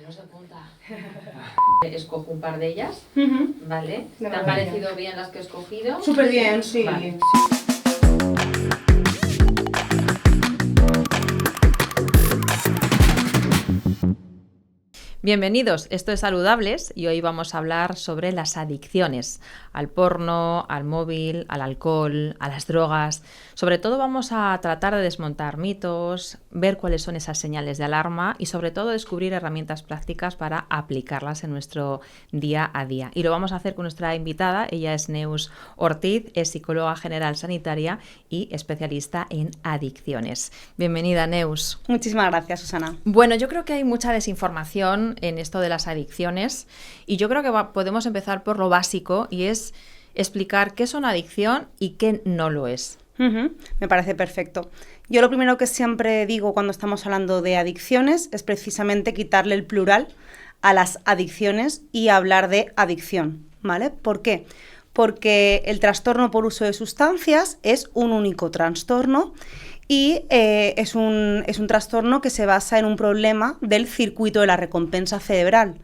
no se apunta. Escojo un par de ellas, ¿vale? De ¿Te han maravilla. parecido bien las que he escogido? Súper bien, sí. Vale. Bienvenidos, esto es Saludables y hoy vamos a hablar sobre las adicciones al porno, al móvil, al alcohol, a las drogas. Sobre todo vamos a tratar de desmontar mitos, ver cuáles son esas señales de alarma y sobre todo descubrir herramientas prácticas para aplicarlas en nuestro día a día. Y lo vamos a hacer con nuestra invitada, ella es Neus Ortiz, es psicóloga general sanitaria y especialista en adicciones. Bienvenida, Neus. Muchísimas gracias, Susana. Bueno, yo creo que hay mucha desinformación en esto de las adicciones y yo creo que podemos empezar por lo básico y es explicar qué es una adicción y qué no lo es. Me parece perfecto. Yo lo primero que siempre digo cuando estamos hablando de adicciones es precisamente quitarle el plural a las adicciones y hablar de adicción, ¿vale? ¿Por qué? Porque el trastorno por uso de sustancias es un único trastorno y es un trastorno que se basa en un problema del circuito de la recompensa cerebral.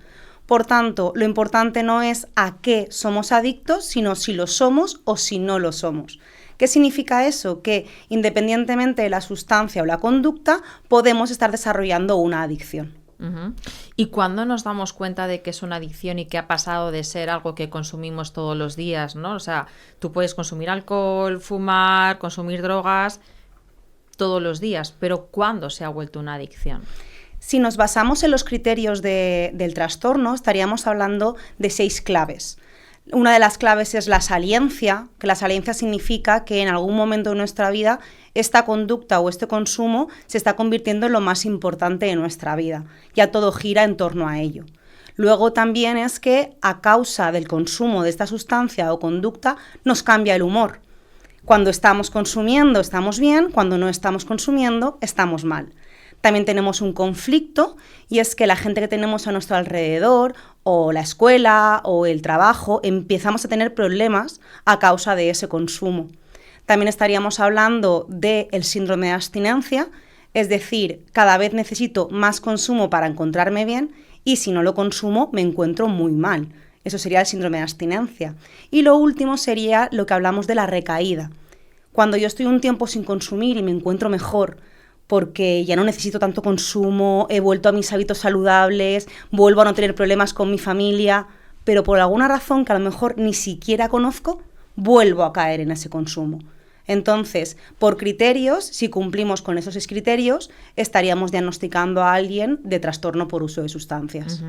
Por tanto, lo importante no es a qué somos adictos, sino si lo somos o si no lo somos. ¿Qué significa eso? Que independientemente de la sustancia o la conducta, podemos estar desarrollando una adicción. ¿Y cuándo nos damos cuenta de que es una adicción y que ha pasado de ser algo que consumimos todos los días, ¿no? O sea, tú puedes consumir alcohol, fumar, consumir drogas todos los días, pero ¿cuándo se ha vuelto una adicción? Si nos basamos en los criterios del trastorno, estaríamos hablando de 6 claves. Una de las claves es la saliencia, que la saliencia significa que en algún momento de nuestra vida esta conducta o este consumo se está convirtiendo en lo más importante de nuestra vida. Ya todo gira en torno a ello. Luego también es que a causa del consumo de esta sustancia o conducta nos cambia el humor. Cuando estamos consumiendo estamos bien, cuando no estamos consumiendo estamos mal. También tenemos un conflicto y es que la gente que tenemos a nuestro alrededor o la escuela o el trabajo empezamos a tener problemas a causa de ese consumo. También estaríamos hablando del síndrome de abstinencia, es decir, cada vez necesito más consumo para encontrarme bien y si no lo consumo me encuentro muy mal. Eso sería el síndrome de abstinencia. Y lo último sería lo que hablamos de la recaída. Cuando yo estoy un tiempo sin consumir y me encuentro mejor, porque ya no necesito tanto consumo, he vuelto a mis hábitos saludables, vuelvo a no tener problemas con mi familia, pero por alguna razón que a lo mejor ni siquiera conozco, vuelvo a caer en ese consumo. Entonces, por criterios, si cumplimos con esos 6 criterios, estaríamos diagnosticando a alguien de trastorno por uso de sustancias.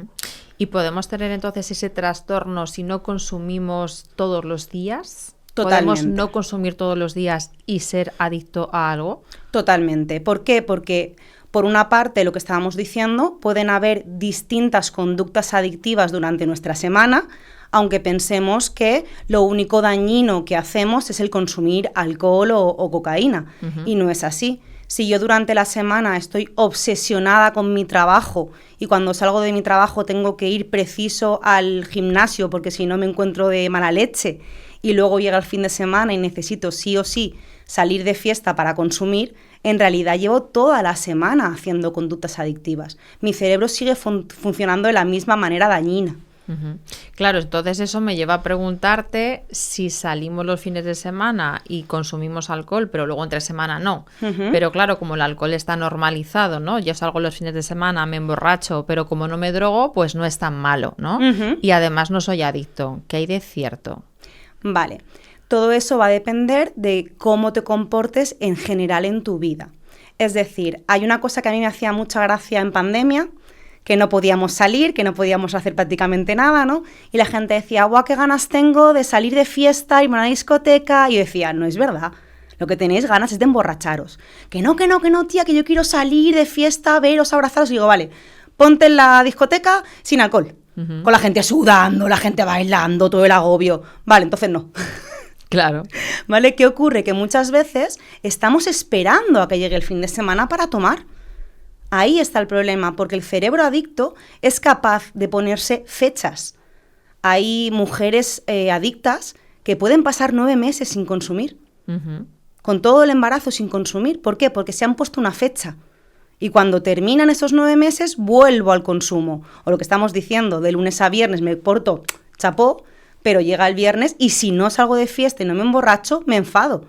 ¿Y podemos tener entonces ese trastorno si no consumimos todos los días? Totalmente. ¿Podemos no consumir todos los días y ser adicto a algo? Totalmente. ¿Por qué? Porque, por una parte, lo que estábamos diciendo, pueden haber distintas conductas adictivas durante nuestra semana, aunque pensemos que lo único dañino que hacemos es el consumir alcohol o cocaína, y no es así. Si yo durante la semana estoy obsesionada con mi trabajo y cuando salgo de mi trabajo tengo que ir preciso al gimnasio porque si no me encuentro de mala leche y luego llega el fin de semana y necesito sí o sí salir de fiesta para consumir, en realidad llevo toda la semana haciendo conductas adictivas. Mi cerebro sigue funcionando de la misma manera dañina. Claro, entonces eso me lleva a preguntarte si salimos los fines de semana y consumimos alcohol, pero luego entre semana no. Pero claro, como el alcohol está normalizado, ¿no? Yo salgo los fines de semana, me emborracho, pero como no me drogo, pues no es tan malo, ¿no? Y además no soy adicto. ¿Qué hay de cierto? Vale, todo eso va a depender de cómo te comportes en general en tu vida. Es decir, hay una cosa que a mí me hacía mucha gracia en pandemia, que no podíamos salir, que no podíamos hacer prácticamente nada, ¿no? Y la gente decía, ¡guau, qué ganas tengo de salir de fiesta, irme a una discoteca! Y yo decía, no es verdad, lo que tenéis ganas es de emborracharos. Que no, tía, que yo quiero salir de fiesta, veros, abrazaros. Y digo, vale, ponte en la discoteca sin alcohol, con la gente sudando, la gente bailando, todo el agobio. Vale, entonces no. Claro. ¿Vale? ¿Qué ocurre? Que muchas veces estamos esperando a que llegue el fin de semana para tomar. Ahí está el problema, porque el cerebro adicto es capaz de ponerse fechas. Hay mujeres adictas que pueden pasar 9 meses sin consumir, con todo el embarazo sin consumir. ¿Por qué? Porque se han puesto una fecha. Y cuando terminan esos 9 meses, vuelvo al consumo. O lo que estamos diciendo, de lunes a viernes me porto chapó, pero llega el viernes y si no salgo de fiesta y no me emborracho, me enfado.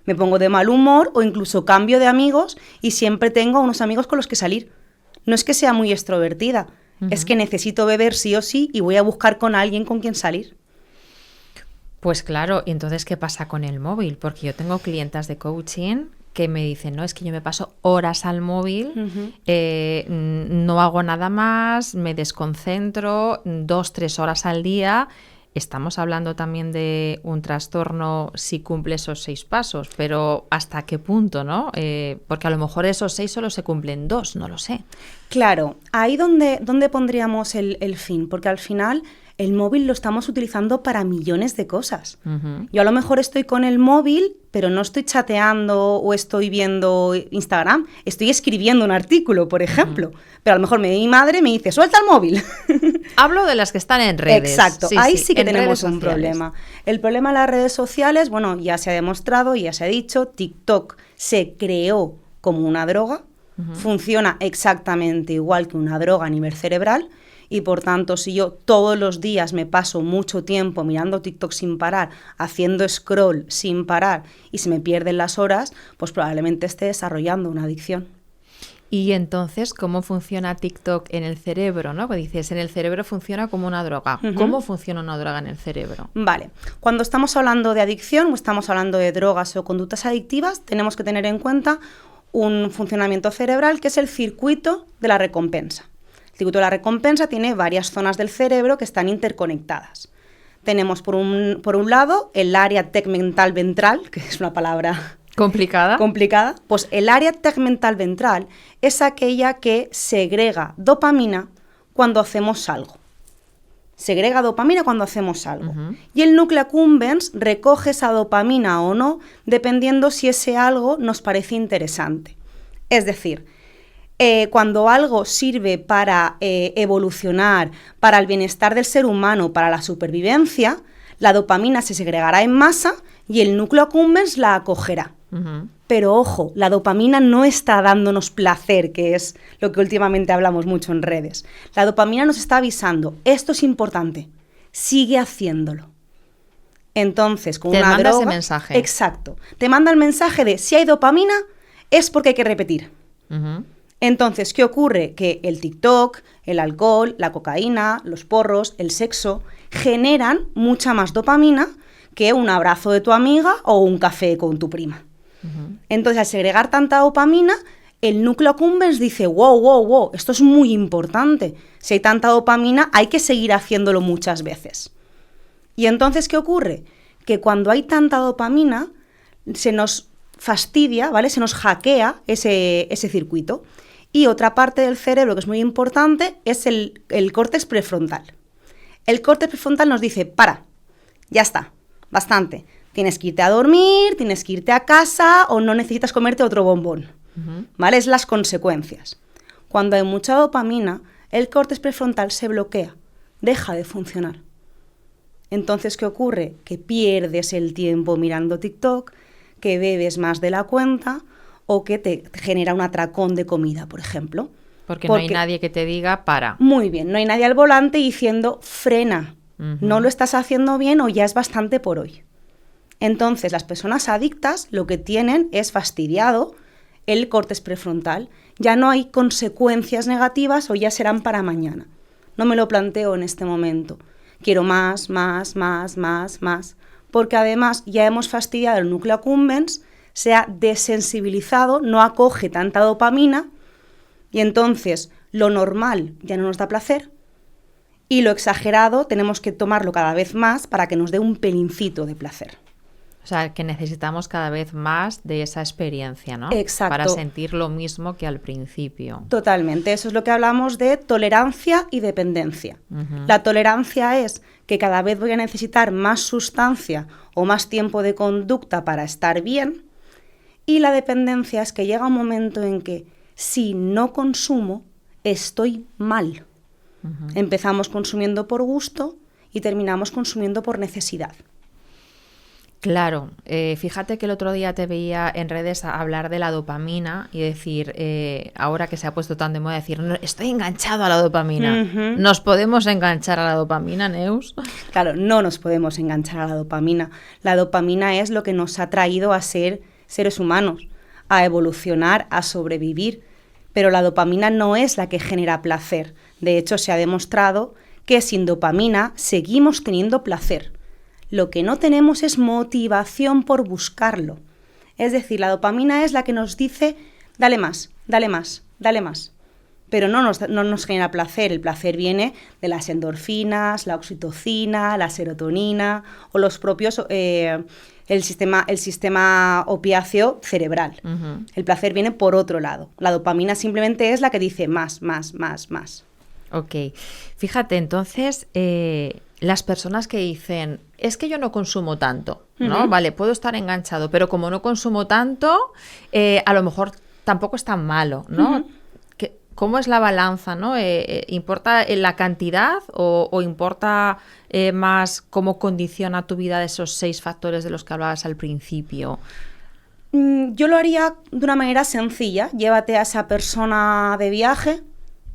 Me pongo de mal humor o incluso cambio de amigos y siempre tengo unos amigos con los que salir. No es que sea muy extrovertida, es que necesito beber sí o sí y voy a buscar con alguien con quien salir. Pues claro, ¿y entonces qué pasa con el móvil? Porque yo tengo clientas de coaching que me dicen, no, es que yo me paso horas al móvil, no hago nada más, me desconcentro 2-3 horas al día. Estamos hablando también de un trastorno si cumple esos 6 pasos, pero ¿hasta qué punto, no? Porque a lo mejor esos 6 solo se cumplen 2, no lo sé. Claro, ahí donde pondríamos el fin, porque al final el móvil lo estamos utilizando para millones de cosas. Yo a lo mejor estoy con el móvil, pero no estoy chateando o estoy viendo Instagram, estoy escribiendo un artículo, por ejemplo. Pero a lo mejor mi madre me dice, suelta el móvil. Hablo de las que están en redes. Exacto, ahí sí que tenemos un sociales. problema. El problema de las redes sociales, bueno, ya se ha demostrado, ya se ha dicho, TikTok se creó como una droga, funciona exactamente igual que una droga a nivel cerebral, y por tanto, si yo todos los días me paso mucho tiempo mirando TikTok sin parar, haciendo scroll sin parar y se me pierden las horas, pues probablemente esté desarrollando una adicción. Y entonces, ¿cómo funciona TikTok en el cerebro, no? Pues dices, en el cerebro funciona como una droga. ¿Cómo funciona una droga en el cerebro? Vale, cuando estamos hablando de adicción o estamos hablando de drogas o conductas adictivas, tenemos que tener en cuenta un funcionamiento cerebral que es el circuito de la recompensa. El circuito de la recompensa tiene varias zonas del cerebro que están interconectadas. Tenemos por un lado el área tegmental ventral, que es una palabra complicada, pues el área tegmental ventral es aquella que segrega dopamina cuando hacemos algo. Segrega dopamina cuando hacemos algo. Y el núcleo accumbens recoge esa dopamina o no, dependiendo si ese algo nos parece interesante. Es decir, cuando algo sirve para evolucionar, para el bienestar del ser humano, para la supervivencia, la dopamina se segregará en masa y el núcleo accumbens la acogerá. Pero ojo, la dopamina no está dándonos placer, que es lo que últimamente hablamos mucho en redes. La dopamina nos está avisando, esto es importante, sigue haciéndolo. Entonces, con una droga... Te manda ese mensaje. Exacto. Te manda el mensaje de, si hay dopamina, es porque hay que repetir. Entonces, ¿qué ocurre? Que el TikTok, el alcohol, la cocaína, los porros, el sexo, generan mucha más dopamina que un abrazo de tu amiga o un café con tu prima. Entonces, al segregar tanta dopamina, el núcleo accumbens dice, wow, esto es muy importante. Si hay tanta dopamina, hay que seguir haciéndolo muchas veces. Y entonces, ¿qué ocurre? Que cuando hay tanta dopamina, se nos fastidia, ¿vale? Se nos hackea ese circuito. Y otra parte del cerebro que es muy importante es el córtex prefrontal. El córtex prefrontal nos dice, para, ya está, bastante. Tienes que irte a dormir, tienes que irte a casa o no necesitas comerte otro bombón. ¿Vale? Es las consecuencias. Cuando hay mucha dopamina, el córtex prefrontal se bloquea, deja de funcionar. Entonces, ¿qué ocurre? Que pierdes el tiempo mirando TikTok, que bebes más de la cuenta o que te genera un atracón de comida, por ejemplo. Porque no hay nadie que te diga para. Muy bien, no hay nadie al volante diciendo frena, no lo estás haciendo bien o ya es bastante por hoy. Entonces, las personas adictas lo que tienen es fastidiado el córtex prefrontal. Ya no hay consecuencias negativas o ya serán para mañana. No me lo planteo en este momento. Quiero más. Porque además ya hemos fastidiado el núcleo accumbens, se ha desensibilizado, no acoge tanta dopamina y entonces lo normal ya no nos da placer y lo exagerado tenemos que tomarlo cada vez más para que nos dé un pelincito de placer. O sea, que necesitamos cada vez más de esa experiencia, ¿no? Exacto. Para sentir lo mismo que al principio. Totalmente. Eso es lo que hablamos de tolerancia y dependencia. La tolerancia es que cada vez voy a necesitar más sustancia o más tiempo de conducta para estar bien. Y la dependencia es que llega un momento en que si no consumo, estoy mal. Empezamos consumiendo por gusto y terminamos consumiendo por necesidad. Claro, fíjate que el otro día te veía en redes hablar de la dopamina y decir, ahora que se ha puesto tan de moda, decir, no, estoy enganchado a la dopamina. Ujú. ¿Nos podemos enganchar a la dopamina, Neus? Claro, no nos podemos enganchar a la dopamina. La dopamina es lo que nos ha traído a ser seres humanos, a evolucionar, a sobrevivir. Pero la dopamina no es la que genera placer. De hecho, se ha demostrado que sin dopamina seguimos teniendo placer. Lo que no tenemos es motivación por buscarlo. Es decir, la dopamina es la que nos dice, dale más, dale más, dale más. Pero no nos genera placer. El placer viene de las endorfinas, la oxitocina, la serotonina o los propios, el sistema opiáceo cerebral. Uh-huh. El placer viene por otro lado. La dopamina simplemente es la que dice más, más, más, más. Ok. Fíjate, entonces, las personas que dicen, es que yo no consumo tanto, ¿no? Uh-huh. Vale, puedo estar enganchado, pero como no consumo tanto, a lo mejor tampoco es tan malo, ¿no? Uh-huh. ¿Cómo es la balanza, ¿no? ¿Importa la cantidad o importa más cómo condiciona tu vida de esos 6 factores de los que hablabas al principio? Yo lo haría de una manera sencilla. Llévate a esa persona de viaje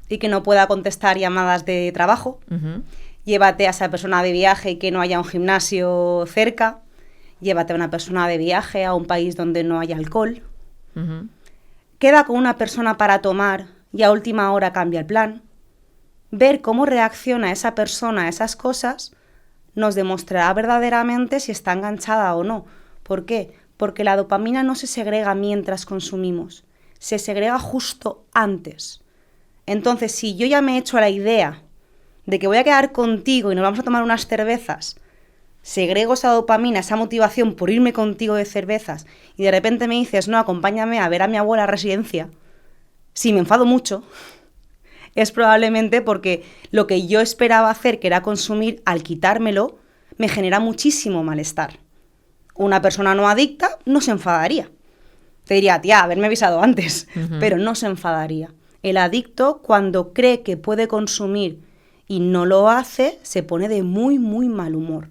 y que no pueda contestar llamadas de trabajo. Uh-huh. Llévate a esa persona de viaje y que no haya un gimnasio cerca. Llévate a una persona de viaje a un país donde no haya alcohol. Uh-huh. Queda con una persona para tomar y a última hora cambia el plan. Ver cómo reacciona esa persona a esas cosas nos demostrará verdaderamente si está enganchada o no. ¿Por qué? Porque la dopamina no se segrega mientras consumimos, se segrega justo antes. Entonces, si yo ya me he hecho a la idea de que voy a quedar contigo y nos vamos a tomar unas cervezas, segrego esa dopamina, esa motivación por irme contigo de cervezas, y de repente me dices, no, acompáñame a ver a mi abuela a residencia, si me enfado mucho, es probablemente porque lo que yo esperaba hacer, que era consumir, al quitármelo, me genera muchísimo malestar. Una persona no adicta no se enfadaría. Te diría, tía, haberme avisado antes, Uh-huh. pero no se enfadaría. El adicto, cuando cree que puede consumir y no lo hace, se pone de muy, muy mal humor.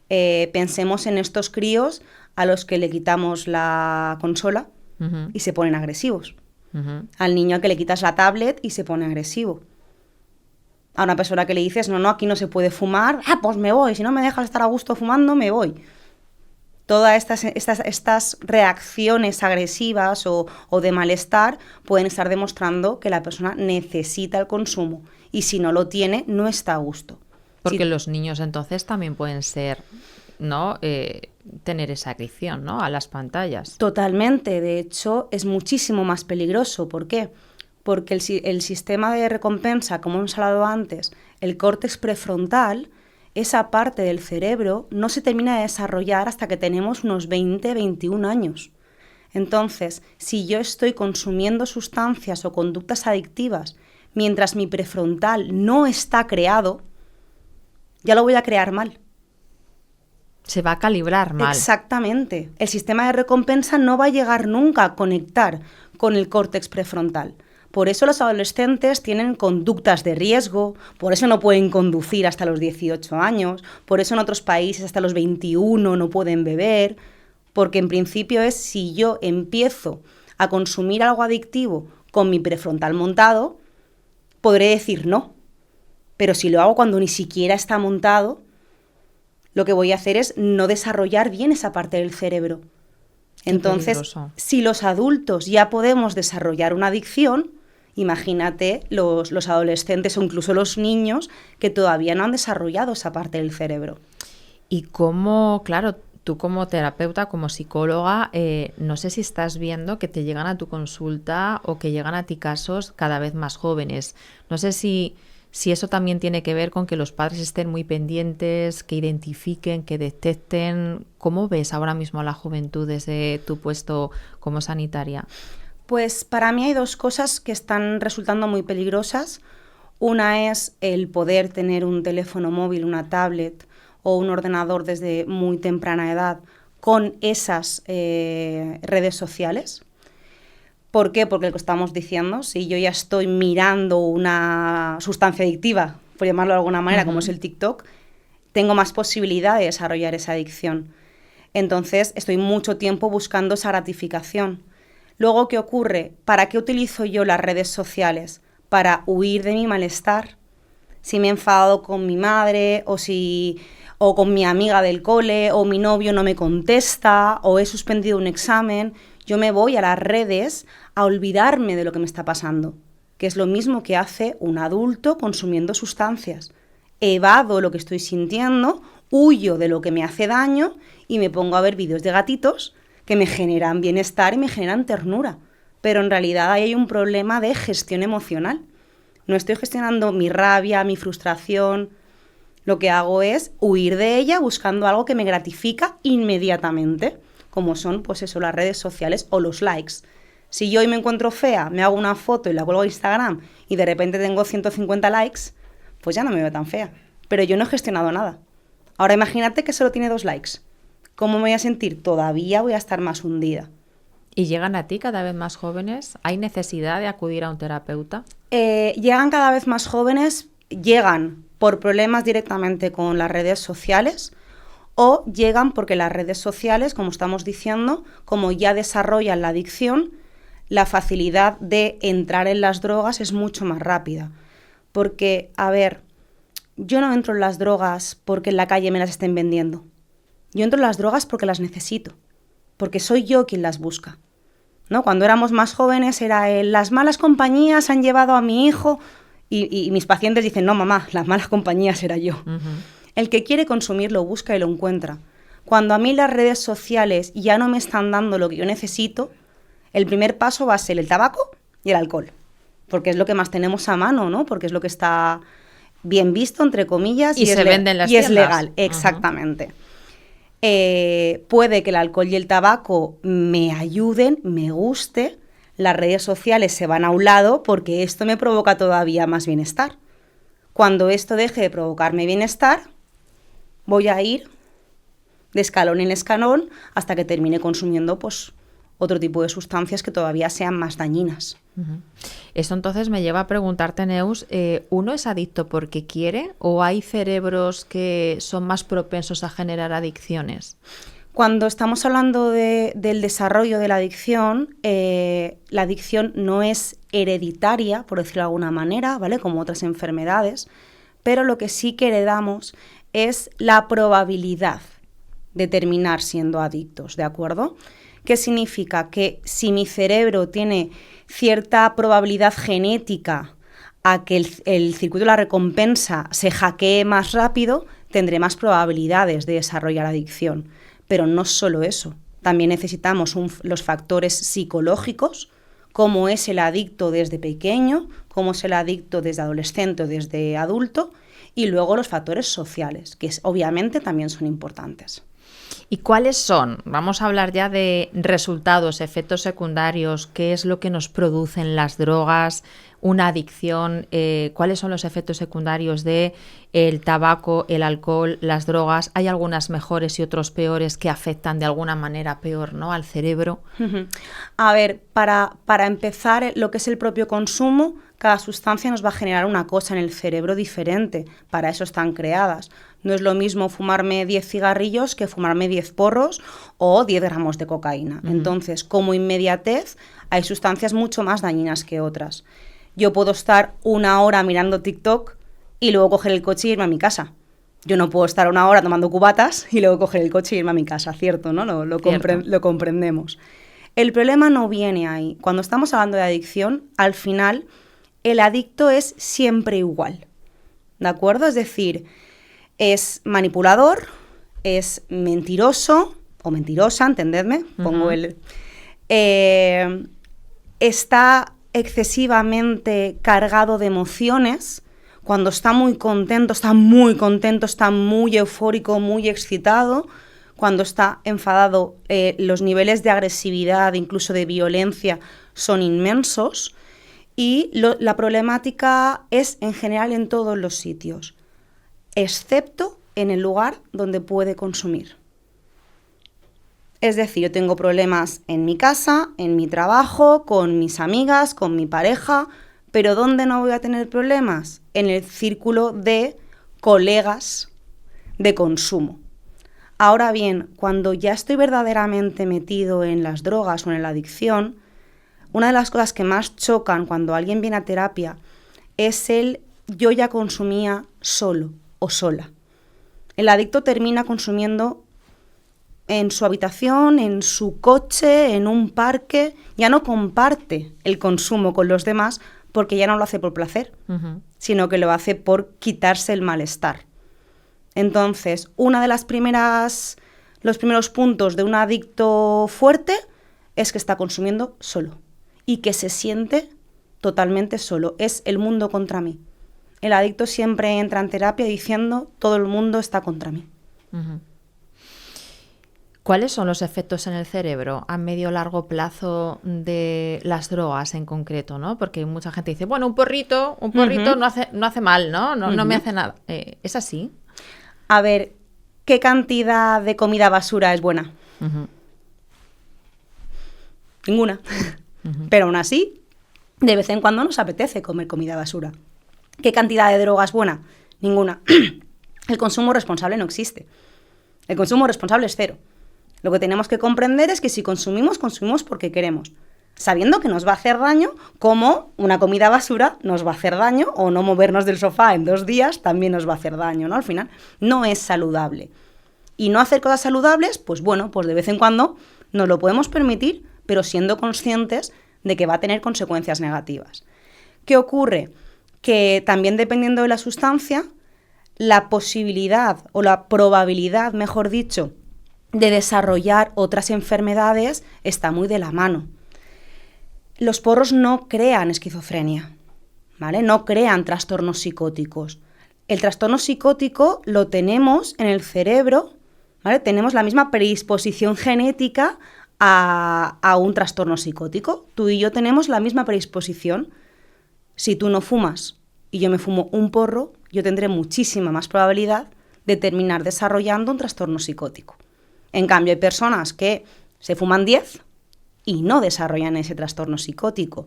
Pensemos en estos críos a los que le quitamos la consola Uh-huh. y se ponen agresivos. Uh-huh. Al niño al que le quitas la tablet y se pone agresivo. A una persona que le dices, no, aquí no se puede fumar, pues me voy, si no me dejas estar a gusto fumando, me voy. Todas estas reacciones agresivas o de malestar pueden estar demostrando que la persona necesita el consumo y si no lo tiene, no está a gusto. Porque los niños entonces también pueden ser, ¿no? Tener esa adicción, ¿no? A las pantallas. Totalmente. De hecho, es muchísimo más peligroso. ¿Por qué? Porque el sistema de recompensa, como hemos hablado antes, el córtex prefrontal, esa parte del cerebro no se termina de desarrollar hasta que tenemos unos 20, 21 años. Entonces, si yo estoy consumiendo sustancias o conductas adictivas mientras mi prefrontal no está creado, ya lo voy a crear mal. Se va a calibrar mal. Exactamente. El sistema de recompensa no va a llegar nunca a conectar con el córtex prefrontal. Por eso los adolescentes tienen conductas de riesgo, por eso no pueden conducir hasta los 18 años, por eso en otros países hasta los 21 no pueden beber, porque en principio es si yo empiezo a consumir algo adictivo con mi prefrontal montado, podré decir no. Pero si lo hago cuando ni siquiera está montado, lo que voy a hacer es no desarrollar bien esa parte del cerebro. Entonces, si los adultos ya podemos desarrollar una adicción, imagínate los adolescentes o incluso los niños que todavía no han desarrollado esa parte del cerebro. Y cómo, claro, tú como terapeuta, como psicóloga, no sé si estás viendo que te llegan a tu consulta o que llegan a ti casos cada vez más jóvenes. No sé si eso también tiene que ver con que los padres estén muy pendientes, que identifiquen, que detecten. ¿Cómo ves ahora mismo a la juventud desde tu puesto como sanitaria? Pues para mí hay dos cosas que están resultando muy peligrosas. Una es el poder tener un teléfono móvil, una tablet o un ordenador desde muy temprana edad con esas redes sociales. ¿Por qué? Porque lo que estamos diciendo, si yo ya estoy mirando una sustancia adictiva, por llamarlo de alguna manera, como es el TikTok, tengo más posibilidad de desarrollar esa adicción. Entonces estoy mucho tiempo buscando esa gratificación. Luego, ¿qué ocurre? ¿Para qué utilizo yo las redes sociales? Para huir de mi malestar. Si me he enfadado con mi madre o con mi amiga del cole, o mi novio no me contesta, o he suspendido un examen, yo me voy a las redes a olvidarme de lo que me está pasando, que es lo mismo que hace un adulto consumiendo sustancias. Evado lo que estoy sintiendo, huyo de lo que me hace daño y me pongo a ver vídeos de gatitos que me generan bienestar y me generan ternura. Pero en realidad ahí hay un problema de gestión emocional. No estoy gestionando mi rabia, mi frustración. Lo que hago es huir de ella buscando algo que me gratifica inmediatamente, como son, pues eso, las redes sociales o los likes. Si yo hoy me encuentro fea, me hago una foto y la cuelgo a Instagram y de repente tengo 150 likes, pues ya no me veo tan fea. Pero yo no he gestionado nada. Ahora imagínate que solo tiene 2 likes. ¿Cómo me voy a sentir? Todavía voy a estar más hundida. ¿Y llegan a ti cada vez más jóvenes? ¿Hay necesidad de acudir a un terapeuta? Llegan cada vez más jóvenes, llegan por problemas directamente con las redes sociales o llegan porque las redes sociales, como estamos diciendo, como ya desarrollan la adicción, la facilidad de entrar en las drogas es mucho más rápida. Porque, a ver, yo no entro en las drogas porque en la calle me las estén vendiendo. Yo entro en las drogas porque las necesito, porque soy yo quien las busca, ¿no? Cuando éramos más jóvenes era las malas compañías han llevado a mi hijo y mis pacientes dicen, no mamá, las malas compañías era yo. Uh-huh. El que quiere consumir lo busca y lo encuentra. Cuando a mí las redes sociales ya no me están dando lo que yo necesito, el primer paso va a ser el tabaco y el alcohol, porque es lo que más tenemos a mano, ¿no? Porque es lo que está bien visto, entre comillas, y se vende en las tiendas. Es legal, exactamente. Uh-huh. Puede que el alcohol y el tabaco me ayuden, me guste, las redes sociales se van a un lado porque esto me provoca todavía más bienestar. Cuando esto deje de provocarme bienestar, voy a ir de escalón en escalón hasta que termine consumiendo pues otro tipo de sustancias que todavía sean más dañinas. Uh-huh. Esto entonces me lleva a preguntarte, Neus, ¿uno es adicto porque quiere o hay cerebros que son más propensos a generar adicciones? Cuando estamos hablando del desarrollo de la adicción no es hereditaria, por decirlo de alguna manera, ¿vale? Como otras enfermedades, pero lo que sí que heredamos es la probabilidad de terminar siendo adictos, ¿de acuerdo? ¿Qué significa? Que si mi cerebro tiene cierta probabilidad genética a que el circuito de la recompensa se hackee más rápido, tendré más probabilidades de desarrollar adicción. Pero no solo eso, también necesitamos los factores psicológicos, cómo es el adicto desde pequeño, cómo es el adicto desde adolescente o desde adulto, y luego los factores sociales, que obviamente también son importantes. ¿Y cuáles son? Vamos a hablar ya de resultados, efectos secundarios, qué es lo que nos producen las drogas, una adicción, cuáles son los efectos secundarios de el tabaco, el alcohol, las drogas. Hay algunas mejores y otros peores que afectan de alguna manera peor, ¿no?, al cerebro. A ver, para empezar, lo que es el propio consumo, cada sustancia nos va a generar una cosa en el cerebro diferente. Para eso están creadas. No es lo mismo fumarme 10 cigarrillos que fumarme 10 porros o 10 gramos de cocaína. Uh-huh. Entonces, como inmediatez, hay sustancias mucho más dañinas que otras. Yo puedo estar 1 hora mirando TikTok y luego coger el coche y irme a mi casa. Yo no puedo estar 1 hora tomando cubatas y luego coger el coche y irme a mi casa, ¿cierto? ¿No? Lo comprendemos. El problema no viene ahí. Cuando estamos hablando de adicción, al final, el adicto es siempre igual, ¿de acuerdo? Es decir, es manipulador, es mentiroso o mentirosa, entendedme, pongo está excesivamente cargado de emociones. Cuando está muy contento, está muy eufórico, muy excitado. Cuando está enfadado, los niveles de agresividad, incluso de violencia, son inmensos. Y la problemática es en general en todos los sitios, excepto en el lugar donde puede consumir. Es decir, yo tengo problemas en mi casa, en mi trabajo, con mis amigas, con mi pareja, pero ¿dónde no voy a tener problemas? En el círculo de colegas de consumo. Ahora bien, cuando ya estoy verdaderamente metido en las drogas o en la adicción, una de las cosas que más chocan cuando alguien viene a terapia es el yo ya consumía solo o sola. El adicto termina consumiendo en su habitación, en su coche, en un parque, ya no comparte el consumo con los demás porque ya no lo hace por placer, sino que lo hace por quitarse el malestar. Entonces, los primeros puntos de un adicto fuerte es que está consumiendo solo y que se siente totalmente solo. Es el mundo contra mí. El adicto siempre entra en terapia diciendo todo el mundo está contra mí. ¿Cuáles son los efectos en el cerebro a medio o largo plazo de las drogas en concreto, ¿no? Porque mucha gente dice, bueno, un porrito no hace mal, ¿no? No me hace nada. ¿Es así? A ver, ¿qué cantidad de comida basura es buena? Ninguna. Pero aún así, de vez en cuando nos apetece comer comida basura. ¿Qué cantidad de droga es buena? Ninguna. El consumo responsable no existe. El consumo responsable es cero. Lo que tenemos que comprender es que si consumimos porque queremos, sabiendo que nos va a hacer daño, como una comida basura nos va a hacer daño, o no movernos del sofá en 2 días también nos va a hacer daño, ¿no? Al final no es saludable. Y no hacer cosas saludables, pues bueno, pues de vez en cuando nos lo podemos permitir, pero siendo conscientes de que va a tener consecuencias negativas. ¿Qué ocurre? Que también dependiendo de la sustancia, la posibilidad o la probabilidad, mejor dicho, de desarrollar otras enfermedades está muy de la mano. Los porros no crean esquizofrenia, ¿vale? No crean trastornos psicóticos. El trastorno psicótico lo tenemos en el cerebro, ¿vale? Tenemos la misma predisposición genética a un trastorno psicótico. Tú y yo tenemos la misma predisposición. Si tú no fumas y yo me fumo un porro, yo tendré muchísima más probabilidad de terminar desarrollando un trastorno psicótico. En cambio, hay personas que se fuman 10 y no desarrollan ese trastorno psicótico.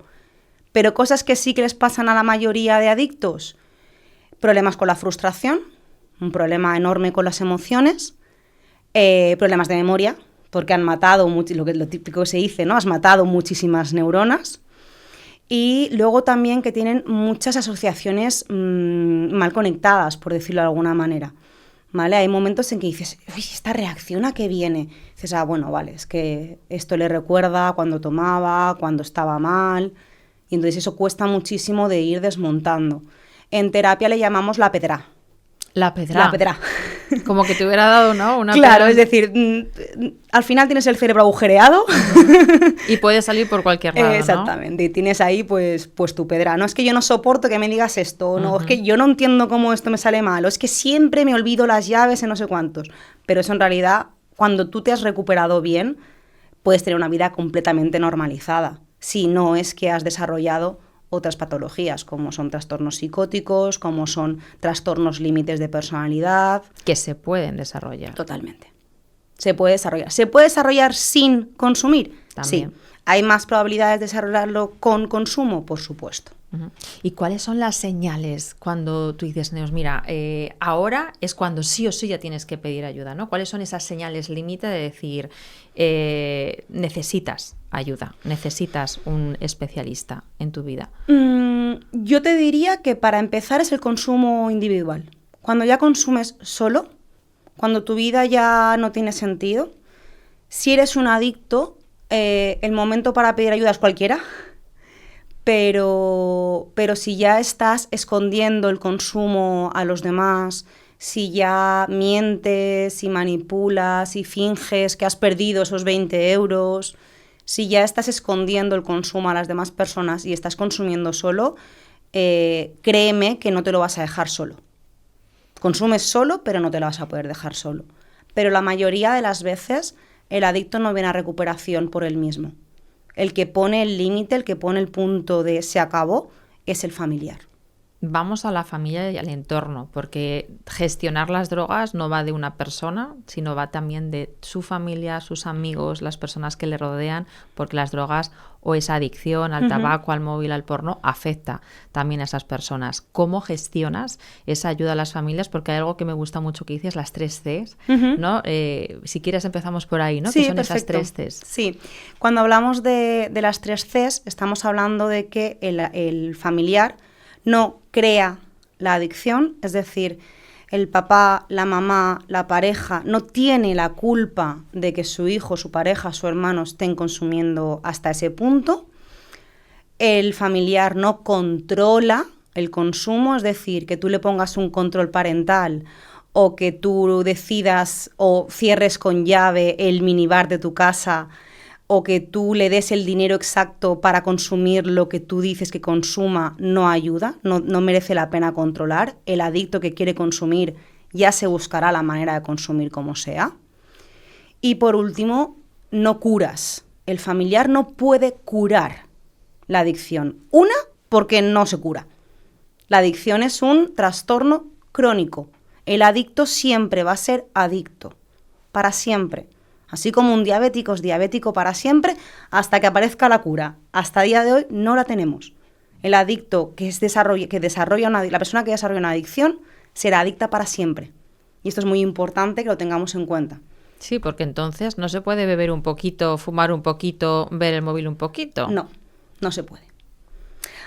Pero cosas que sí que les pasan a la mayoría de adictos: problemas con la frustración, un problema enorme con las emociones, problemas de memoria, porque han matado, lo típico que se dice, ¿no? Has matado muchísimas neuronas. Y luego también que tienen muchas asociaciones mal conectadas, por decirlo de alguna manera. ¿Vale? Hay momentos en que dices, uy, ¿esta reacción a qué viene? Dices, bueno, vale, es que esto le recuerda cuando tomaba, cuando estaba mal, y entonces eso cuesta muchísimo de ir desmontando. En terapia le llamamos la pedra. La pedra. La pedra. Como que te hubiera dado, ¿no? Una claro, pedra. Es decir, al final tienes el cerebro agujereado. Y puede salir por cualquier lado, Exactamente, ¿no? Y tienes ahí pues tu pedra. No es que yo no soporto que me digas esto, no, es que yo no entiendo cómo esto me sale mal, o es que siempre me olvido las llaves en no sé cuántos. Pero eso en realidad, cuando tú te has recuperado bien, puedes tener una vida completamente normalizada. Si no es que has desarrollado otras patologías, como son trastornos psicóticos, como son trastornos límites de personalidad. Que se pueden desarrollar. Totalmente. Se puede desarrollar. ¿Se puede desarrollar sin consumir? También. Sí. ¿Hay más probabilidades de desarrollarlo con consumo? Por supuesto. ¿Y cuáles son las señales cuando tú dices, Neus, mira, ahora es cuando sí o sí ya tienes que pedir ayuda, ¿no? ¿Cuáles son esas señales límite de decir, necesitas ayuda, necesitas un especialista en tu vida? Yo te diría que para empezar es el consumo individual. Cuando ya consumes solo, cuando tu vida ya no tiene sentido, si eres un adicto, el momento para pedir ayuda es cualquiera. Pero si ya estás escondiendo el consumo a los demás, si ya mientes, si manipulas, si finges que has perdido esos 20 euros, si ya estás escondiendo el consumo a las demás personas y estás consumiendo solo, créeme que no te lo vas a dejar solo. Consumes solo, pero no te lo vas a poder dejar solo. Pero la mayoría de las veces el adicto no viene a recuperación por él mismo. El que pone el límite, el que pone el punto de se acabó, es el familiar. vamos a la familia y al entorno, porque gestionar las drogas no va de una persona, sino va también de su familia, sus amigos, las personas que le rodean, porque las drogas o esa adicción al tabaco, al móvil, al porno, afecta también a esas personas. ¿Cómo gestionas esa ayuda a las familias? Porque hay algo que me gusta mucho que dices, las 3 Cs, ¿no? Si quieres empezamos por ahí, ¿no? Sí, ¿Qué son perfecto. esas 3 Cs? Sí, cuando hablamos de las 3 Cs, estamos hablando de que el familiar no crea la adicción, es decir, el papá, la mamá, la pareja no tiene la culpa de que su hijo, su pareja, su hermano estén consumiendo hasta ese punto. El familiar no controla el consumo, es decir, que tú le pongas un control parental o que tú decidas o cierres con llave el minibar de tu casa o que tú le des el dinero exacto para consumir lo que tú dices que consuma, no ayuda, no merece la pena controlar. El adicto que quiere consumir ya se buscará la manera de consumir como sea. Y por último, no curas. El familiar no puede curar la adicción. Una, porque no se cura. La adicción es un trastorno crónico. El adicto siempre va a ser adicto, para siempre. Así como un diabético es diabético para siempre hasta que aparezca la cura. Hasta el día de hoy no la tenemos. El adicto la persona que desarrolla una adicción será adicta para siempre. Y esto es muy importante que lo tengamos en cuenta. Sí, porque entonces no se puede beber un poquito, fumar un poquito, ver el móvil un poquito. No, no se puede.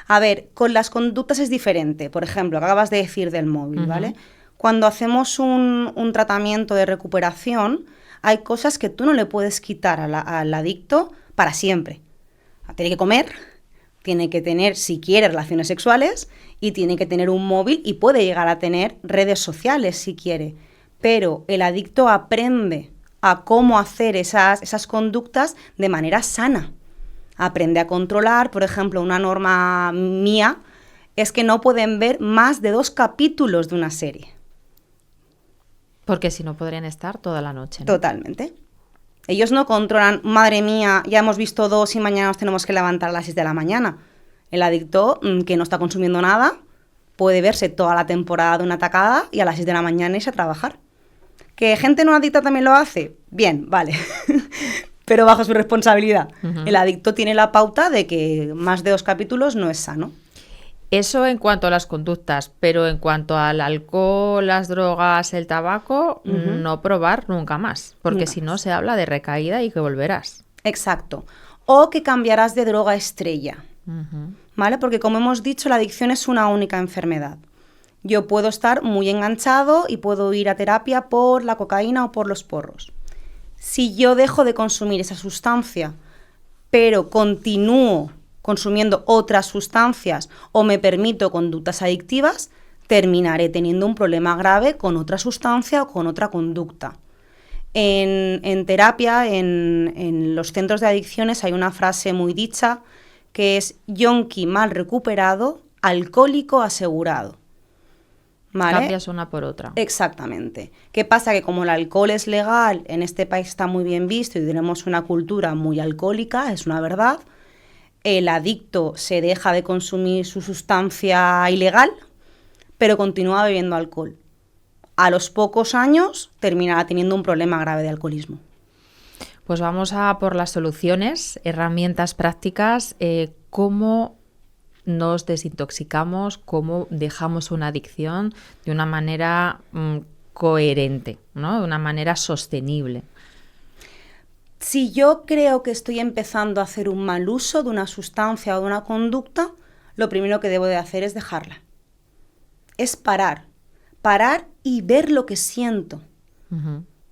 A ver, con las conductas es diferente. Por ejemplo, acabas de decir del móvil, ¿vale? Cuando hacemos un tratamiento de recuperación, hay cosas que tú no le puedes quitar al adicto para siempre. Tiene que comer, tiene que tener, si quiere, relaciones sexuales y tiene que tener un móvil y puede llegar a tener redes sociales si quiere. Pero el adicto aprende a cómo hacer esas conductas de manera sana. Aprende a controlar, por ejemplo, una norma mía es que no pueden ver más de 2 capítulos de una serie. Porque si no podrían estar toda la noche, ¿no? Totalmente. Ellos no controlan, madre mía, ya hemos visto 2 y mañana nos tenemos que levantar a las 6 de la mañana. El adicto, que no está consumiendo nada, puede verse toda la temporada de una tacada y a las 6 de la mañana irse a trabajar. ¿Que gente no adicta también lo hace? Bien, vale. Pero bajo su responsabilidad. El adicto tiene la pauta de que más de 2 capítulos no es sano. Eso en cuanto a las conductas, pero en cuanto al alcohol, las drogas, el tabaco, no probar nunca más, porque si no se habla de recaída y que volverás. Exacto. O que cambiarás de droga estrella, ¿vale? Porque como hemos dicho, la adicción es una única enfermedad. Yo puedo estar muy enganchado y puedo ir a terapia por la cocaína o por los porros. Si yo dejo de consumir esa sustancia, pero continúo consumiendo otras sustancias o me permito conductas adictivas, terminaré teniendo un problema grave con otra sustancia o con otra conducta. En terapia, en los centros de adicciones, hay una frase muy dicha que es yonki mal recuperado, alcohólico asegurado. ¿Vale? Cambias una por otra. Exactamente. ¿Qué pasa? Que como el alcohol es legal, en este país está muy bien visto y tenemos una cultura muy alcohólica, es una verdad, el adicto se deja de consumir su sustancia ilegal, pero continúa bebiendo alcohol. A los pocos años terminará teniendo un problema grave de alcoholismo. Pues vamos a por las soluciones, herramientas prácticas, cómo nos desintoxicamos, cómo dejamos una adicción de una manera coherente, ¿no? De una manera sostenible. Si yo creo que estoy empezando a hacer un mal uso de una sustancia o de una conducta, lo primero que debo de hacer es dejarla. Es parar y ver lo que siento.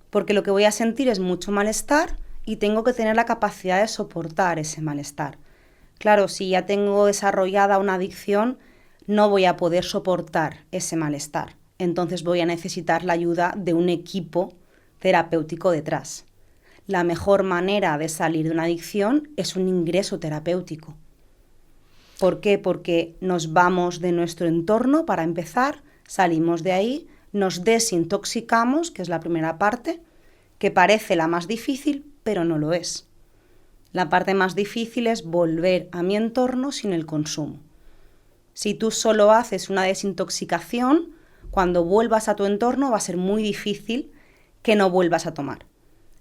Porque lo que voy a sentir es mucho malestar y tengo que tener la capacidad de soportar ese malestar. Claro, si ya tengo desarrollada una adicción, no voy a poder soportar ese malestar. Entonces voy a necesitar la ayuda de un equipo terapéutico detrás. La mejor manera de salir de una adicción es un ingreso terapéutico. ¿Por qué? Porque nos vamos de nuestro entorno para empezar, salimos de ahí, nos desintoxicamos, que es la primera parte, que parece la más difícil, pero no lo es. La parte más difícil es volver a mi entorno sin el consumo. Si tú solo haces una desintoxicación, cuando vuelvas a tu entorno va a ser muy difícil que no vuelvas a tomar.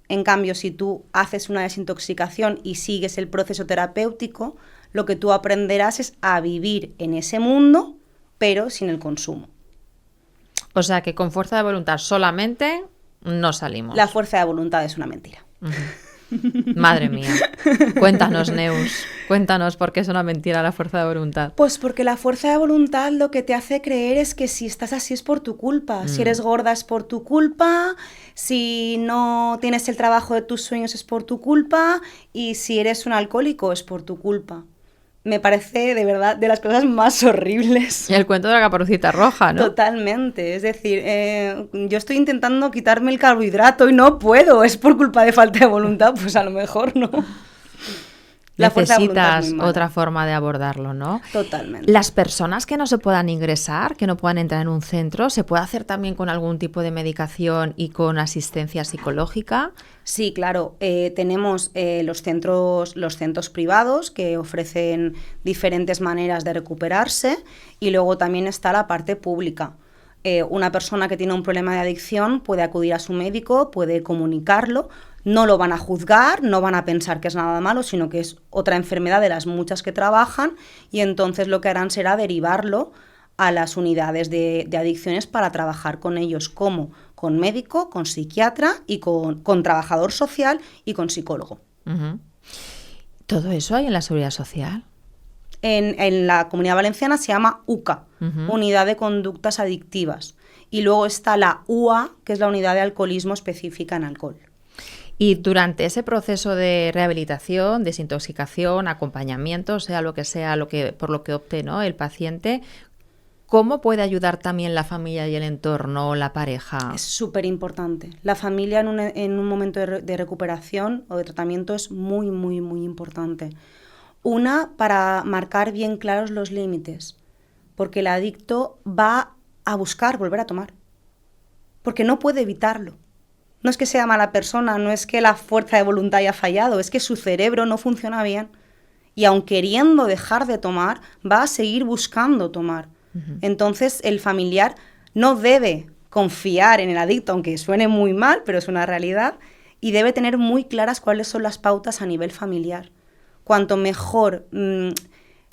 En cambio, si tú haces una desintoxicación y sigues el proceso terapéutico, lo que tú aprenderás es a vivir en ese mundo, pero sin el consumo. O sea que con fuerza de voluntad solamente no salimos. La fuerza de voluntad es una mentira. Madre mía. Cuéntanos, Neus. Cuéntanos por qué es una mentira la fuerza de voluntad. Pues porque la fuerza de voluntad lo que te hace creer es que si estás así es por tu culpa. Si eres gorda es por tu culpa, si no tienes el trabajo de tus sueños es por tu culpa y si eres un alcohólico es por tu culpa. Me parece, de verdad, de las cosas más horribles. Y el cuento de la Caperucita Roja, ¿no? Totalmente. Es decir, yo estoy intentando quitarme el carbohidrato y no puedo. ¿Es por culpa de falta de voluntad? Pues a lo mejor no. La fuerza de voluntad es Necesitas muy mala. otra forma de abordarlo, ¿no? Totalmente. Las personas que no se puedan ingresar, que no puedan entrar en un centro, ¿se puede hacer también con algún tipo de medicación y con asistencia psicológica? Sí, claro. Tenemos los centros privados que ofrecen diferentes maneras de recuperarse y luego también está la parte pública. Una persona que tiene un problema de adicción puede acudir a su médico, puede comunicarlo, no lo van a juzgar, no van a pensar que es nada malo, sino que es otra enfermedad de las muchas que trabajan y entonces lo que harán será derivarlo a las unidades de adicciones para trabajar con ellos, como con médico, con psiquiatra y con trabajador social y con psicólogo. Uh-huh. ¿Todo eso hay en la Seguridad Social? En la Comunidad Valenciana se llama UCA, Unidad de Conductas Adictivas, y luego está la UA, que es la Unidad de Alcoholismo específica en alcohol. Y durante ese proceso de rehabilitación, desintoxicación, acompañamiento, sea por lo que opte, ¿no?, el paciente, ¿cómo puede ayudar también la familia y el entorno, la pareja? Es súper importante. La familia en un momento de recuperación o de tratamiento es muy, muy, muy importante. Una, para marcar bien claros los límites, porque el adicto va a buscar volver a tomar, porque no puede evitarlo. No es que sea mala persona, no es que la fuerza de voluntad haya fallado, es que su cerebro no funciona bien. Y aun queriendo dejar de tomar, va a seguir buscando tomar. Uh-huh. Entonces, el familiar no debe confiar en el adicto, aunque suene muy mal, pero es una realidad, y debe tener muy claras cuáles son las pautas a nivel familiar. Cuanto mejor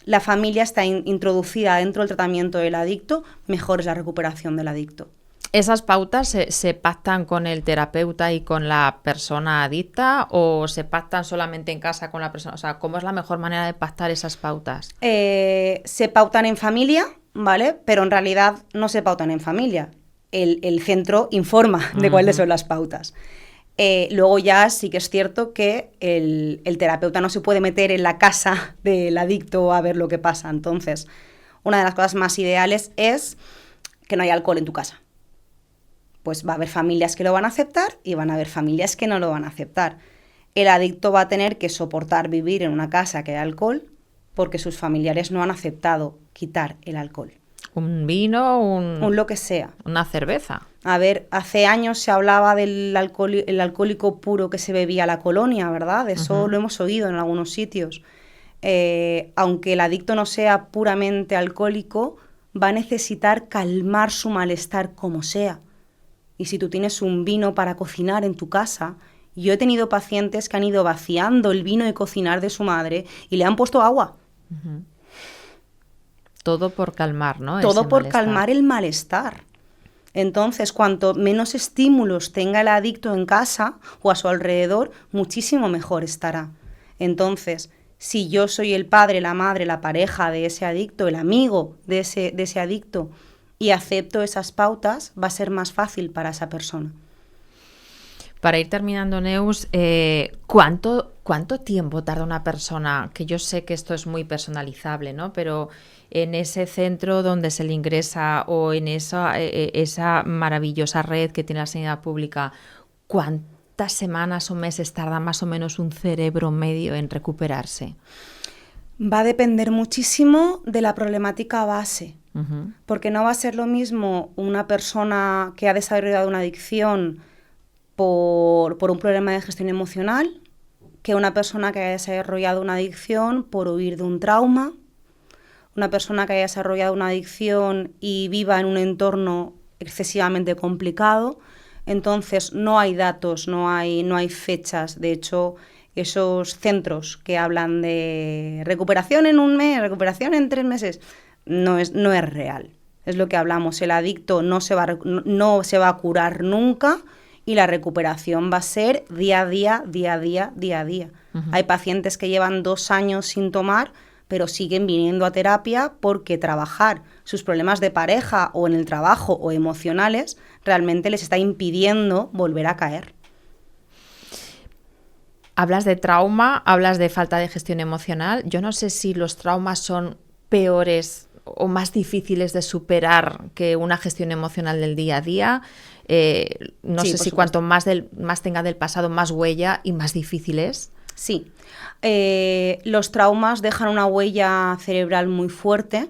la familia está introducida dentro del tratamiento del adicto, mejor es la recuperación del adicto. ¿Esas pautas se pactan con el terapeuta y con la persona adicta o se pactan solamente en casa con la persona? O sea, ¿cómo es la mejor manera de pactar esas pautas? Se pautan en familia, ¿vale? Pero en realidad no se pautan en familia. El centro informa de cuáles son las pautas. Luego ya sí que es cierto que el terapeuta no se puede meter en la casa del adicto a ver lo que pasa. Entonces, una de las cosas más ideales es que no haya alcohol en tu casa. Pues va a haber familias que lo van a aceptar y van a haber familias que no lo van a aceptar. El adicto va a tener que soportar vivir en una casa que hay alcohol porque sus familiares no han aceptado quitar el alcohol. ¿Un vino? Un lo que sea. ¿Una cerveza? A ver, hace años se hablaba del el alcohólico puro que se bebía a la colonia, ¿verdad? Eso lo hemos oído en algunos sitios. Aunque el adicto no sea puramente alcohólico, va a necesitar calmar su malestar como sea. Y si tú tienes un vino para cocinar en tu casa, yo he tenido pacientes que han ido vaciando el vino de cocinar de su madre y le han puesto agua. Uh-huh. Todo por calmar, ¿no? Todo por calmar el malestar. Entonces, cuanto menos estímulos tenga el adicto en casa o a su alrededor, muchísimo mejor estará. Entonces, si yo soy el padre, la madre, la pareja de ese adicto, el amigo de ese adicto, y acepto esas pautas, va a ser más fácil para esa persona. Para ir terminando, Neus, ¿cuánto tiempo tarda una persona? Que yo sé que esto es muy personalizable, ¿no? Pero en ese centro donde se le ingresa o en esa maravillosa red que tiene la sanidad pública, ¿cuántas semanas o meses tarda más o menos un cerebro medio en recuperarse? Va a depender muchísimo de la problemática base. Uh-huh. Porque no va a ser lo mismo una persona que ha desarrollado una adicción por un problema de gestión emocional que una persona que ha desarrollado una adicción por huir de un trauma una persona que haya desarrollado una adicción y viva en un entorno excesivamente complicado. Entonces no hay datos, no hay fechas. De hecho, esos centros que hablan de recuperación en 1 mes, recuperación en 3 meses, no es real. Es lo que hablamos, el adicto no se va a curar nunca y la recuperación va a ser día a día. Uh-huh. Hay pacientes que llevan 2 años sin tomar, pero siguen viniendo a terapia porque trabajar sus problemas de pareja o en el trabajo o emocionales realmente les está impidiendo volver a caer. Hablas de trauma, hablas de falta de gestión emocional. Yo no sé si los traumas son peores o más difíciles de superar que una gestión emocional del día a día. No sé si cuanto más tenga del pasado, más huella y más difícil es. Sí. Los traumas dejan una huella cerebral muy fuerte.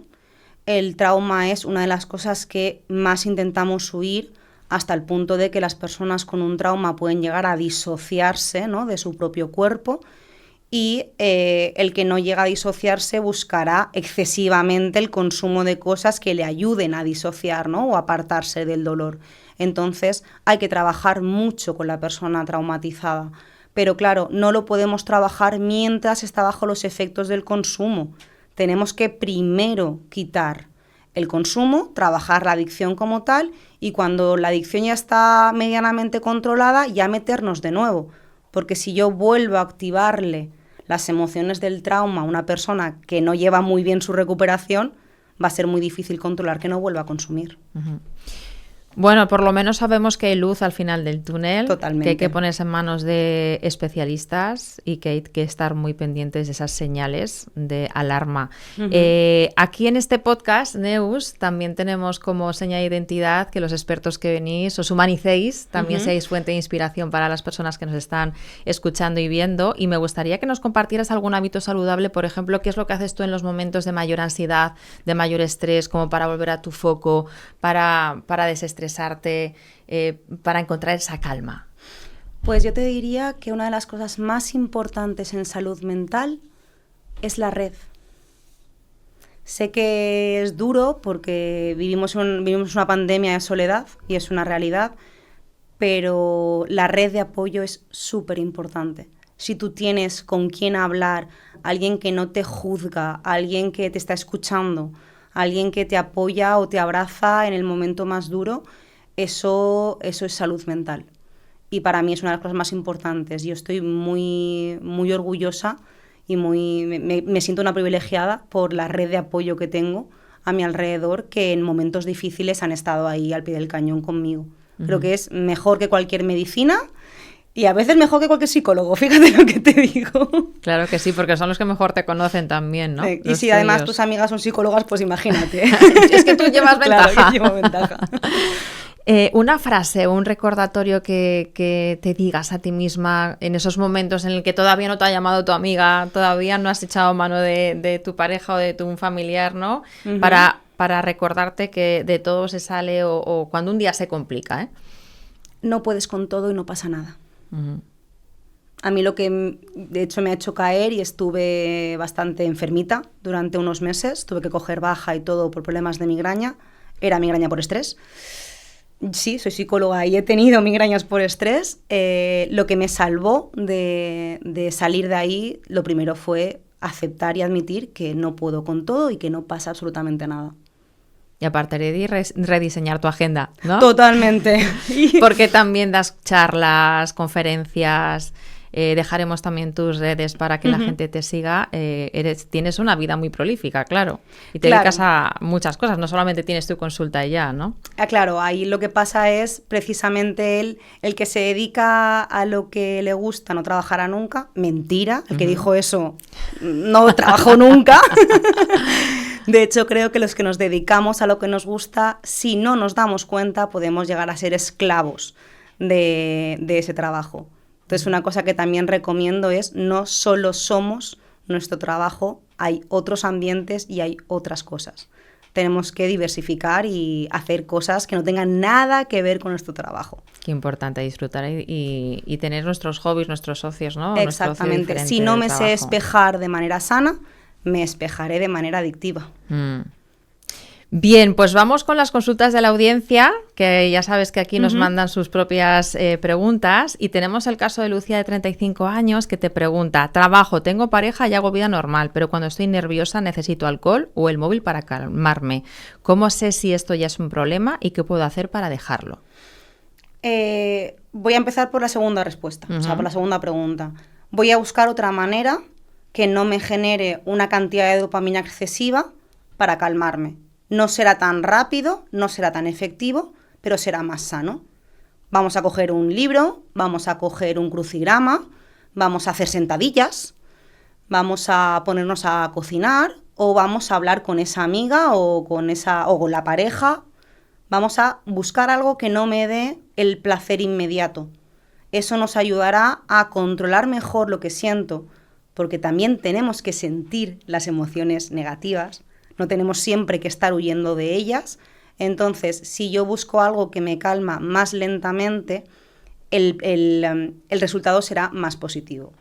El trauma es una de las cosas que más intentamos huir, hasta el punto de que las personas con un trauma pueden llegar a disociarse, ¿no?, de su propio cuerpo, y el que no llega a disociarse buscará excesivamente el consumo de cosas que le ayuden a disociar, ¿no?, o apartarse del dolor. Entonces hay que trabajar mucho con la persona traumatizada, pero claro, no lo podemos trabajar mientras está bajo los efectos del consumo. Tenemos que primero quitar el consumo, trabajar la adicción como tal, y cuando la adicción ya está medianamente controlada, ya meternos de nuevo. Porque si yo vuelvo a activarle las emociones del trauma a una persona que no lleva muy bien su recuperación, va a ser muy difícil controlar que no vuelva a consumir. Uh-huh. Bueno, por lo menos sabemos que hay luz al final del túnel. Totalmente. Que hay que ponerse en manos de especialistas y que hay que estar muy pendientes de esas señales de alarma. Uh-huh. Aquí en este podcast, Neus, también tenemos como seña de identidad que los expertos que venís os humanicéis, también seáis fuente de inspiración para las personas que nos están escuchando y viendo. Y me gustaría que nos compartieras algún hábito saludable, por ejemplo, qué es lo que haces tú en los momentos de mayor ansiedad, de mayor estrés, como para volver a tu foco, para desestresarte, para encontrar esa calma. Pues yo te diría que una de las cosas más importantes en salud mental es la red. Sé que es duro porque vivimos una pandemia de soledad y es una realidad, pero la red de apoyo es súper importante. Si tú tienes con quién hablar, alguien que no te juzga, alguien que te está escuchando, alguien que te apoya o te abraza en el momento más duro, eso es salud mental. Y para mí es una de las cosas más importantes. Yo estoy muy, muy orgullosa y me siento una privilegiada por la red de apoyo que tengo a mi alrededor, que en momentos difíciles han estado ahí al pie del cañón conmigo. Uh-huh. Creo que es mejor que cualquier medicina y a veces mejor que cualquier psicólogo, fíjate lo que te digo. Claro que sí, porque son los que mejor te conocen también, ¿no? Y si además tus amigas son psicólogas, pues imagínate. Es que tú llevas ventaja. Claro, que llevo ventaja. Una frase o un recordatorio que te digas a ti misma en esos momentos en el que todavía no te ha llamado tu amiga, todavía no has echado mano de tu pareja o de tu familiar, ¿no? Uh-huh. Para recordarte que de todo se sale o cuando un día se complica, ¿eh? No puedes con todo y no pasa nada. Uh-huh. A mí lo que de hecho me ha hecho caer, y estuve bastante enfermita durante unos meses, tuve que coger baja y todo por problemas de migraña, era migraña por estrés. Sí, soy psicóloga y he tenido migrañas por estrés. Lo que me salvó de salir de ahí, lo primero fue aceptar y admitir que no puedo con todo y que no pasa absolutamente nada. Y aparte de rediseñar tu agenda, ¿no? Totalmente. Porque también das charlas, conferencias, dejaremos también tus redes para que la gente te siga. Tienes una vida muy prolífica, claro. Y te dedicas a muchas cosas, no solamente tienes tu consulta y ya, ¿no? Claro, ahí lo que pasa es precisamente el que se dedica a lo que le gusta no trabajará nunca. Mentira, el que dijo eso no trabajó nunca. De hecho, creo que los que nos dedicamos a lo que nos gusta, si no nos damos cuenta, podemos llegar a ser esclavos de ese trabajo. Entonces, una cosa que también recomiendo es no solo somos nuestro trabajo, hay otros ambientes y hay otras cosas. Tenemos que diversificar y hacer cosas que no tengan nada que ver con nuestro trabajo. Qué importante disfrutar y tener nuestros hobbies, nuestros socios, ¿no? Exactamente. Si no me sé espejar de manera sana, me espejaré de manera adictiva. Bien, pues vamos con las consultas de la audiencia, que ya sabes que aquí nos mandan sus propias preguntas, y tenemos el caso de Lucía, de 35 años, que te pregunta: trabajo, tengo pareja y hago vida normal, pero cuando estoy nerviosa necesito alcohol o el móvil para calmarme. ¿Cómo sé si esto ya es un problema y qué puedo hacer para dejarlo? Voy a empezar por la segunda respuesta, o sea, por la segunda pregunta. Voy a buscar otra manera que no me genere una cantidad de dopamina excesiva para calmarme. No será tan rápido, no será tan efectivo, pero será más sano. Vamos a coger un libro, vamos a coger un crucigrama, vamos a hacer sentadillas, vamos a ponernos a cocinar o vamos a hablar con esa amiga o con la pareja. Vamos a buscar algo que no me dé el placer inmediato. Eso nos ayudará a controlar mejor lo que siento, porque también tenemos que sentir las emociones negativas. No tenemos siempre que estar huyendo de ellas. Entonces, si yo busco algo que me calma más lentamente, el resultado será más positivo.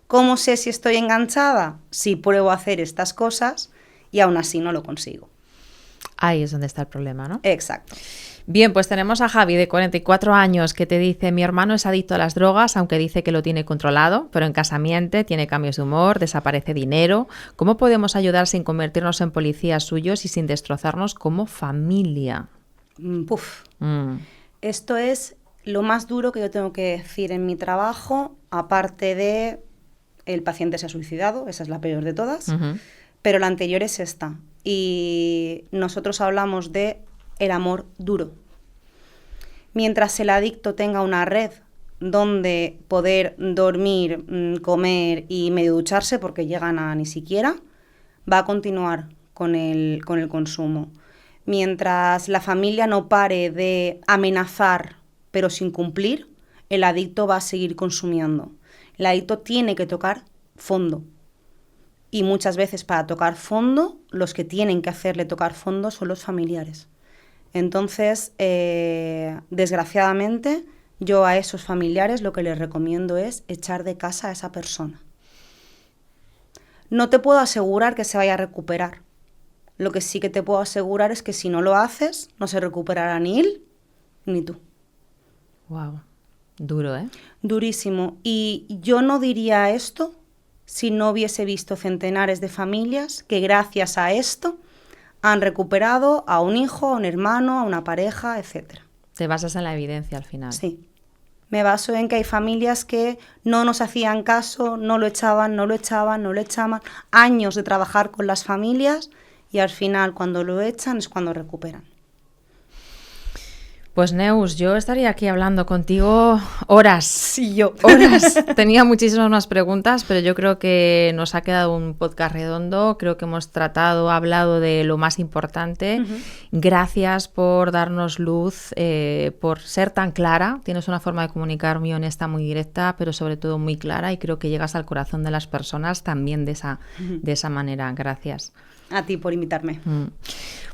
¿Cómo sé si estoy enganchada? Si pruebo a hacer estas cosas y aún así no lo consigo. Ahí es donde está el problema, ¿no? Exacto. Bien, pues tenemos a Javi, de 44 años, que te dice: mi hermano es adicto a las drogas, aunque dice que lo tiene controlado, pero en casa miente, tiene cambios de humor, desaparece dinero. ¿Cómo podemos ayudar sin convertirnos en policías suyos y sin destrozarnos como familia? Esto es lo más duro que yo tengo que decir en mi trabajo, aparte de el paciente se ha suicidado, esa es la peor de todas, pero la anterior es esta. Y nosotros hablamos de el amor duro. Mientras el adicto tenga una red donde poder dormir, comer y medio ducharse, porque llegan a ni siquiera, va a continuar con el consumo. Mientras la familia no pare de amenazar, pero sin cumplir, el adicto va a seguir consumiendo. El adicto tiene que tocar fondo. Y muchas veces para tocar fondo, los que tienen que hacerle tocar fondo son los familiares. Entonces, desgraciadamente, yo a esos familiares lo que les recomiendo es echar de casa a esa persona. No te puedo asegurar que se vaya a recuperar. Lo que sí que te puedo asegurar es que si no lo haces, no se recuperará ni él ni tú. Wow, duro, ¿eh? Durísimo. Y yo no diría esto si no hubiese visto centenares de familias que gracias a esto han recuperado a un hijo, a un hermano, a una pareja, etc. Te basas en la evidencia al final. Sí. Me baso en que hay familias que no nos hacían caso, no lo echaban. Años de trabajar con las familias y al final cuando lo echan es cuando recuperan. Pues Neus, yo estaría aquí hablando contigo horas. Sí, yo. Horas. Tenía muchísimas más preguntas, pero yo creo que nos ha quedado un podcast redondo. Creo que hemos hablado de lo más importante. Gracias por darnos luz, por ser tan clara. Tienes una forma de comunicar muy honesta, muy directa, pero sobre todo muy clara, y creo que llegas al corazón de las personas también de esa manera. Gracias. A ti por invitarme.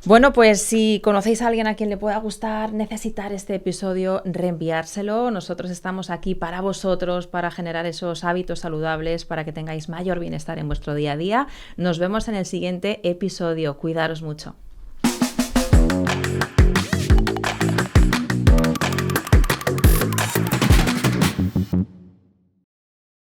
Bueno, pues si conocéis a alguien a quien le pueda gustar, necesitar este episodio, reenviárselo. Nosotros estamos aquí para vosotros, para generar esos hábitos saludables, para que tengáis mayor bienestar en vuestro día a día. Nos vemos en el siguiente episodio. Cuidaros mucho.